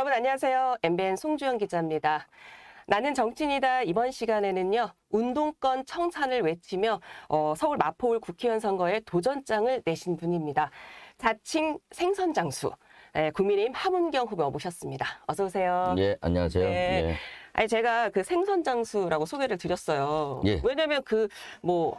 여러분 안녕하세요. MBN 송주현 기자입니다. 나는 정치인이다. 이번 시간에는요. 운동권 청산을 외치며 서울 마포울 국회의원 선거에 도전장을 내신 분입니다. 자칭 생선장수. 국민의힘 함은경 후보 모셨습니다. 어서 오세요. 예, 안녕하세요. 네. 예. 아니 제가 그 생선장수라고 소개를 드렸어요. 예. 왜냐면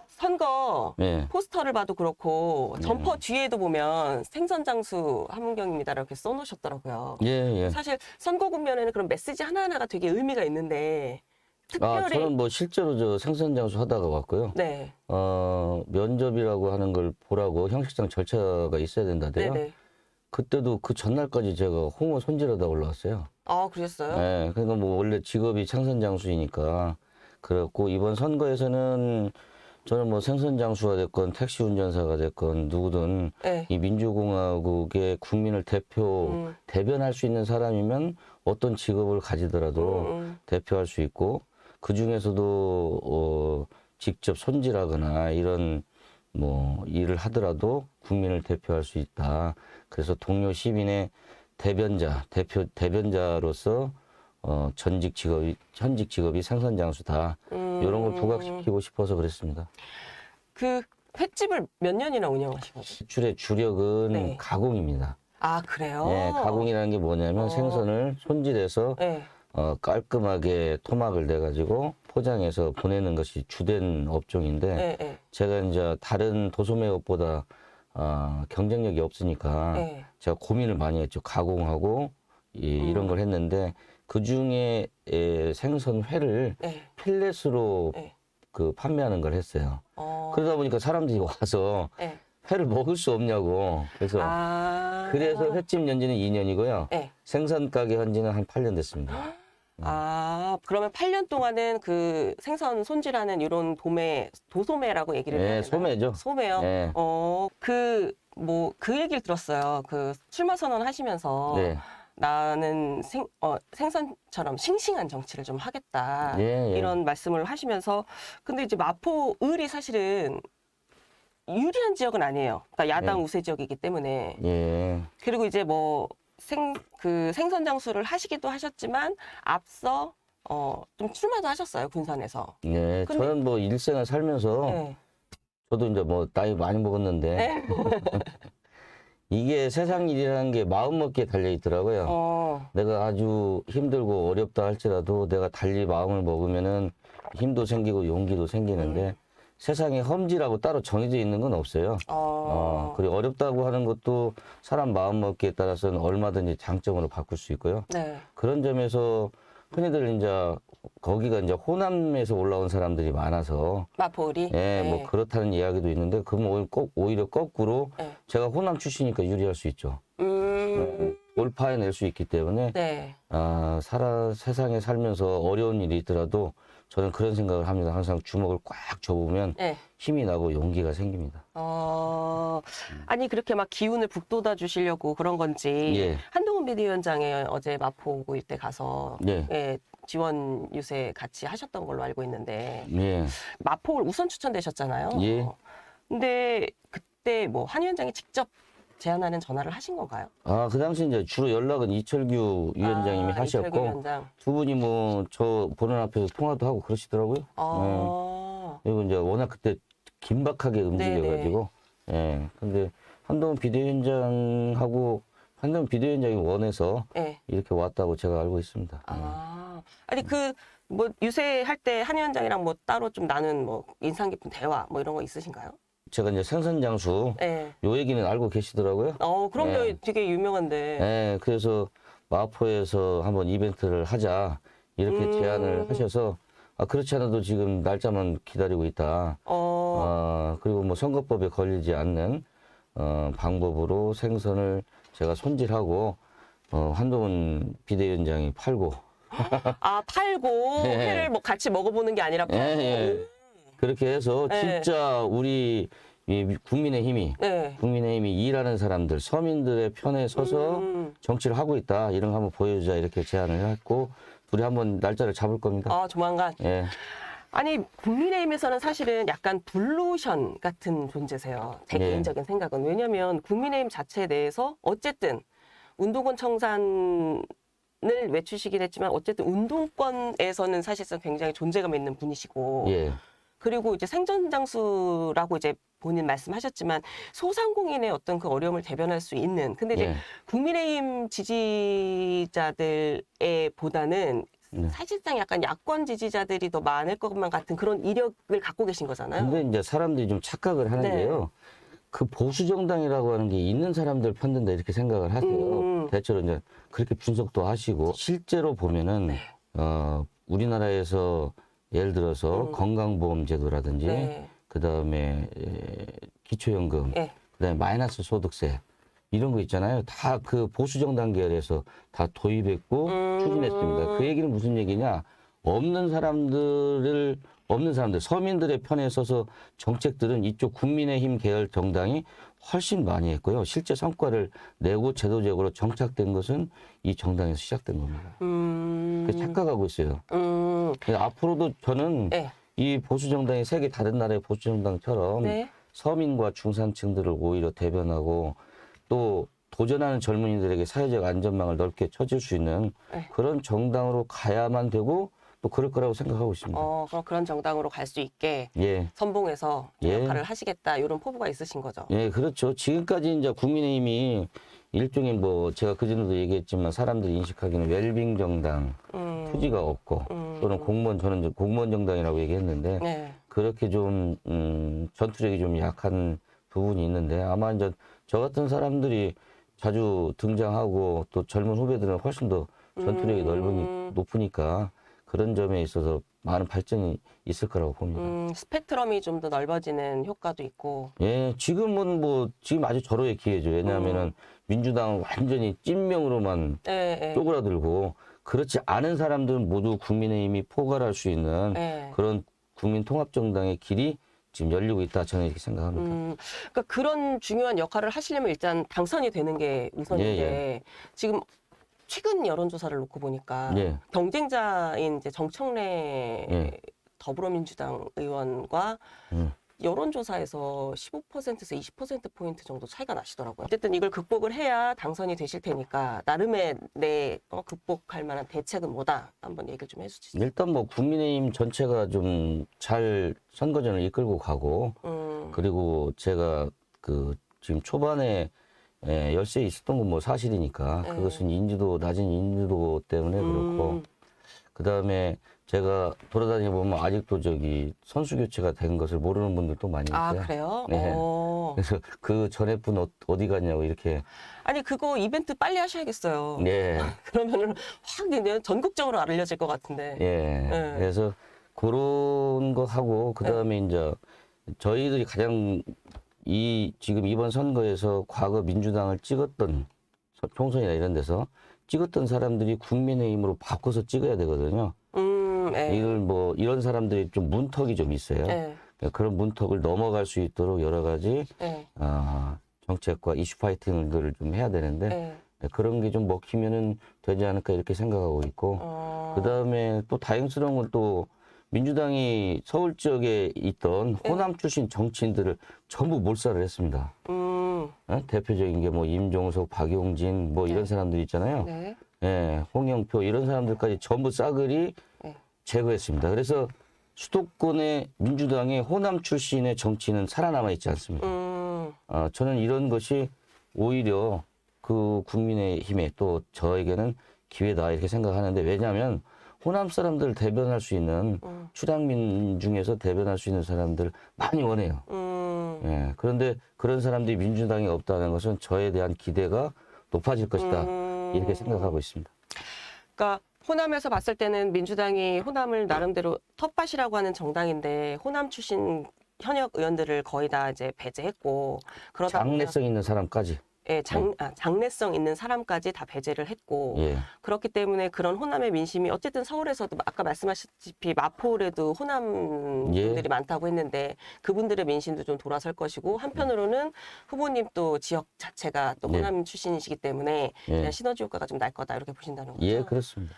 선거 예. 포스터를 봐도 그렇고 점퍼 뒤에도 보면 생선장수 함은경입니다 이렇게 써놓으셨더라고요. 예, 예. 사실 선거 국면에는 그런 메시지 하나하나가 되게 의미가 있는데 특별히 저는 뭐 실제로 저 생선장수 하다가 왔고요. 네. 면접이라고 하는 걸 보라고 형식상 절차가 있어야 된다대요. 네네. 그때도 그 전날까지 제가 홍어 손질하다 올라왔어요. 아 그러셨어요? 예, 그러니까 뭐 원래 직업이 생선장수이니까 그렇고 이번 선거에서는 저는 뭐 생선장수가 됐건 택시 운전사가 됐건 누구든 네. 이 민주공화국의 국민을 대변할 수 있는 사람이면 어떤 직업을 가지더라도 대표할 수 있고 그 중에서도 직접 손질하거나 이런 뭐 일을 하더라도 국민을 대표할 수 있다. 그래서 동료 시민의 대변자로서 현직 직업이 생선장수다. 이런 걸 부각시키고 싶어서 그랬습니다. 그 횟집을 몇 년이나 운영하신 거죠? 수출의 주력은 네. 가공입니다. 아 그래요? 네, 가공이라는 게 뭐냐면 생선을 손질해서 네. 깔끔하게 토막을 내가지고 포장해서 보내는 것이 주된 업종인데 네, 네. 제가 이제 다른 도소매업보다 경쟁력이 없으니까 네. 제가 고민을 많이 했죠. 가공하고 이런 걸 했는데 그 중에 생선 회를 네. 필렛으로 네. 그 판매하는 걸 했어요. 그러다 보니까 사람들이 와서 네. 회를 먹을 수 없냐고. 그래서 그래서 횟집 연지는 2년이고요. 네. 생선 가게 한지는 한 8년 됐습니다. 그러면 8년 동안은 그 생선 손질하는 이런 도소매라고 얘기를 해야 네, 되나요? 소매죠. 소매요? 네. 그 얘기를 들었어요. 그 출마 선언 하시면서 네. 나는 생선처럼 싱싱한 정치를 좀 하겠다. 예, 예. 이런 말씀을 하시면서 근데 이제 마포을이 사실은 유리한 지역은 아니에요. 그러니까 야당 네. 우세 지역이기 때문에. 예. 그리고 이제 생선 장수를 하시기도 하셨지만 앞서 좀 출마도 하셨어요 군산에서. 예. 근데- 저는 뭐 일생을 살면서 네. 저도 이제 뭐 나이 많이 먹었는데 네. 이게 세상 일이라는 게 마음먹기에 달려 있더라고요. 내가 아주 힘들고 어렵다 할지라도 내가 달리 마음을 먹으면은 힘도 생기고 용기도 생기는데 세상에 험지라고 따로 정해져 있는 건 없어요. 그리고 어렵다고 하는 것도 사람 마음먹기에 따라서는 얼마든지 장점으로 바꿀 수 있고요. 네. 그런 점에서 흔히들 이제 거기가 이제 호남에서 올라온 사람들이 많아서 마포을이. 예, 뭐 네. 그렇다는 이야기도 있는데 그럼 오히려 거꾸로 네. 제가 호남 출신이니까 유리할 수 있죠. 돌파해낼 수 있기 때문에 네. 세상에 살면서 어려운 일이 있더라도 저는 그런 생각을 합니다. 항상 주먹을 꽉 쥐어보면 네. 힘이 나고 용기가 생깁니다. 아니 그렇게 막 기운을 북돋아 주시려고 그런 건지 예. 한동훈 비대위원장이 어제 마포구 일대 가서 예. 지원 유세 같이 하셨던 걸로 알고 있는데 예. 마포를 우선 추천되셨잖아요. 예. 근데 그때 뭐 한 위원장이 직접 제안하는 전화를 하신 건가요? 그 당시 이제 주로 연락은 이철규 위원장님이 이철규 하셨고 위원장. 두 분이 뭐 저 보는 앞에서 통화도 하고 그러시더라고요. 그리고 이제 워낙 그때 긴박하게 움직여가지고 근데 한동훈 비대위원장이 원해서 이렇게 왔다고 제가 알고 있습니다. 아니 뭐 유세할 때 한 위원장이랑 뭐 따로 좀 나눈 뭐 인상 깊은 대화 뭐 이런 거 있으신가요? 제가 이제 생선장수 요 얘기는 알고 계시더라고요. 그럼요. 되게 유명한데. 네, 그래서 마포에서 한번 이벤트를 하자 이렇게 제안을 하셔서 그렇지 않아도 지금 날짜만 기다리고 있다. 그리고 뭐 선거법에 걸리지 않는 방법으로 생선을 제가 손질하고 한동훈 비대위원장이 팔고 팔고 회를 뭐 같이 먹어보는 게 아니라 팔고. 그렇게 해서 진짜 우리 이 국민의힘이 일하는 사람들, 서민들의 편에 서서 정치를 하고 있다. 이런 거 한번 보여주자 이렇게 제안을 했고 둘이 한번 날짜를 잡을 겁니다. 조만간. 예. 아니 국민의힘에서는 사실은 약간 블루오션 같은 존재세요. 제 개인적인 생각은. 왜냐하면 국민의힘 자체 내에서 어쨌든 운동권 청산을 외치시긴 했지만 어쨌든 운동권에서는 사실상 굉장히 존재감 있는 분이시고 예. 그리고 이제 생존장수라고 이제 본인 말씀하셨지만 소상공인의 어떤 그 어려움을 대변할 수 있는 근데 이제 예. 국민의힘 지지자들에 보다는 사실상 약간 야권 지지자들이 더 많을 것만 같은 그런 이력을 갖고 계신 거잖아요. 근데 이제 사람들이 좀 착각을 하는 네. 게요. 그 보수 정당이라고 하는 게 있는 사람들 편든다 이렇게 생각을 하세요. 대체로 이제 그렇게 분석도 하시고 실제로 보면은 우리나라에서 예를 들어서 건강보험 제도라든지 네. 그다음에 기초연금, 네. 그다음에 마이너스 소득세 이런 거 있잖아요. 다 그 보수 정당 계열에서 다 도입했고 추진했습니다. 그 얘기는 무슨 얘기냐? 없는 사람들, 서민들의 편에 서서 정책들은 이쪽 국민의힘 계열 정당이 훨씬 많이 했고요. 실제 성과를 내고 제도적으로 정착된 것은 이 정당에서 시작된 겁니다. 그래서 착각하고 있어요. 그래서 앞으로도 저는 네. 이 보수 정당이 세계 다른 나라의 보수 정당처럼 네. 서민과 중산층들을 오히려 대변하고 또 도전하는 젊은이들에게 사회적 안전망을 넓게 쳐줄 수 있는 네. 그런 정당으로 가야만 되고 또 그럴 거라고 생각하고 있습니다. 그럼 그런 정당으로 갈 수 있게 예. 선봉해서 예. 역할을 하시겠다 이런 포부가 있으신 거죠. 예, 그렇죠. 지금까지 이제 국민의힘이 일종의 뭐 제가 그전에도 얘기했지만 사람들이 인식하기는 웰빙 정당, 투지가 없고 또는 저는 이제 공무원 정당이라고 얘기했는데 네. 그렇게 좀 전투력이 좀 약한 부분이 있는데 아마 이제 저 같은 사람들이 자주 등장하고 또 젊은 후배들은 훨씬 더 전투력이 높으니까 그런 점에 있어서 많은 발전이 있을 거라고 봅니다. 스펙트럼이 좀 더 넓어지는 효과도 있고. 예, 지금 아주 절호의 기회죠. 왜냐하면은 민주당은 완전히 찐명으로만 네. 쪼그라들고 그렇지 않은 사람들은 모두 국민의힘이 포괄할 수 있는 네. 그런 국민통합정당의 길이 지금 열리고 있다. 저는 이렇게 생각합니다. 그러니까 그런 중요한 역할을 하시려면 일단 당선이 되는 게 우선인데 예. 지금 최근 여론조사를 놓고 보니까 예. 경쟁자인 이제 정청래 예. 더불어민주당 의원과 여론조사에서 15%에서 20%포인트 정도 차이가 나시더라고요. 어쨌든 이걸 극복을 해야 당선이 되실 테니까 나름의 내 극복할 만한 대책은 뭐다? 한번 얘기를 좀 해주시죠. 일단 뭐 국민의힘 전체가 좀 잘 선거전을 이끌고 가고 그리고 제가 그 지금 초반에 열세에 있었던 건 뭐 사실이니까 그것은 낮은 인지도 때문에 그렇고 그다음에 제가 돌아다니 보면 아직도 선수 교체가 된 것을 모르는 분들도 많이 있어요. 아, 그래요? 네. 그래서 그 전에 분 어디 갔냐고 이렇게. 아니 그거 이벤트 빨리 하셔야겠어요. 네. 그러면은 확 이제 전국적으로 알려질 것 같은데. 예. 네. 그래서 그런 거 하고 그다음에 이제 저희들이 가장 지금 이번 선거에서 과거 민주당을 찍었던 총선이나 이런 데서 찍었던 사람들이 국민의힘으로 바꿔서 찍어야 되거든요. 이런 사람들이 좀 문턱이 좀 있어요. 그런 문턱을 넘어갈 수 있도록 여러 가지 정책과 이슈 파이팅들을 좀 해야 되는데 그런 게 좀 먹히면은 되지 않을까 이렇게 생각하고 있고 그다음에 또 다행스러운 건 또 민주당이 서울 지역에 있던 호남 출신 정치인들을 전부 몰살을 했습니다. 대표적인 게 뭐 임종석, 박용진 뭐 이런 사람들 있잖아요. 예, 홍영표 이런 사람들까지 전부 싸그리 제거했습니다. 그래서 수도권의 민주당의 호남 출신의 정치는 살아남아 있지 않습니다. 저는 이런 것이 오히려 그 국민의힘에 또 저에게는 기회다 이렇게 생각하는데 왜냐하면 호남 사람들을 대변할 수 있는 출향민 중에서 대변할 수 있는 사람들 많이 원해요. 예, 그런데 그런 사람들이 민주당에 없다는 것은 저에 대한 기대가 높아질 것이다 이렇게 생각하고 있습니다. 그러니까 호남에서 봤을 때는 민주당이 호남을 나름대로 텃밭이라고 하는 정당인데 호남 출신 현역 의원들을 거의 다 이제 배제했고 그러다 장래성 있는 사람까지. 장래성 있는 사람까지 다 배제를 했고 그렇기 때문에 그런 호남의 민심이 어쨌든 서울에서도 아까 말씀하셨다시피 마포에도 호남 분들이 많다고 했는데 그분들의 민심도 좀 돌아설 것이고 한편으로는 후보님 또 지역 자체가 또 호남 출신이시기 때문에 그냥 시너지 효과가 좀 날 거다 이렇게 보신다는 거죠? 예, 그렇습니다.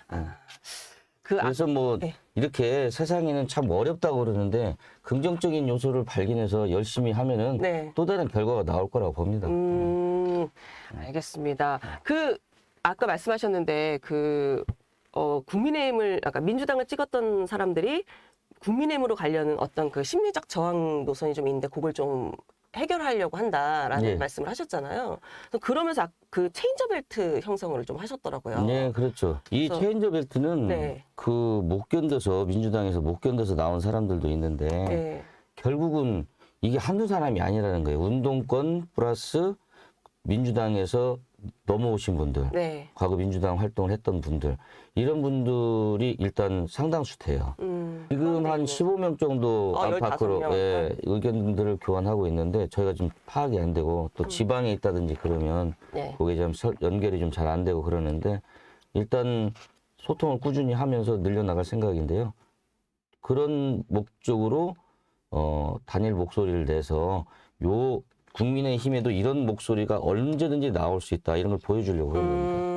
그래서 이렇게 세상에는 참 어렵다고 그러는데 긍정적인 요소를 발견해서 열심히 하면은 또 다른 결과가 나올 거라고 봅니다. 알겠습니다. 아까 말씀하셨는데 국민의힘을 아까 민주당을 찍었던 사람들이 국민의힘으로 가려는 어떤 그 심리적 저항 노선이 좀 있는데 그걸 좀 해결하려고 한다라는 네. 말씀을 하셨잖아요. 그러면서 그 체인저 벨트 형성을 좀 하셨더라고요. 네, 그렇죠. 이 그래서- 체인저 벨트는 네. 못 견뎌서 민주당에서 못 견뎌서 나온 사람들도 있는데 네. 결국은 이게 한두 사람이 아니라는 거예요. 운동권 플러스 민주당에서 넘어오신 분들, 네. 과거 민주당 활동을 했던 분들, 이런 분들이 일단 상당수 돼요. 지금 한 15명 정도 15 안팎으로 명. 예, 의견들을 교환하고 있는데 저희가 좀 파악이 안 되고 또 지방에 있다든지 그러면 네. 그게 좀 연결이 좀 잘 안 되고 그러는데 일단 소통을 꾸준히 하면서 늘려나갈 생각인데요. 그런 목적으로 단일 목소리를 내서 국민의힘에도 이런 목소리가 언제든지 나올 수 있다 이런 걸 보여주려고 그러는 겁니다.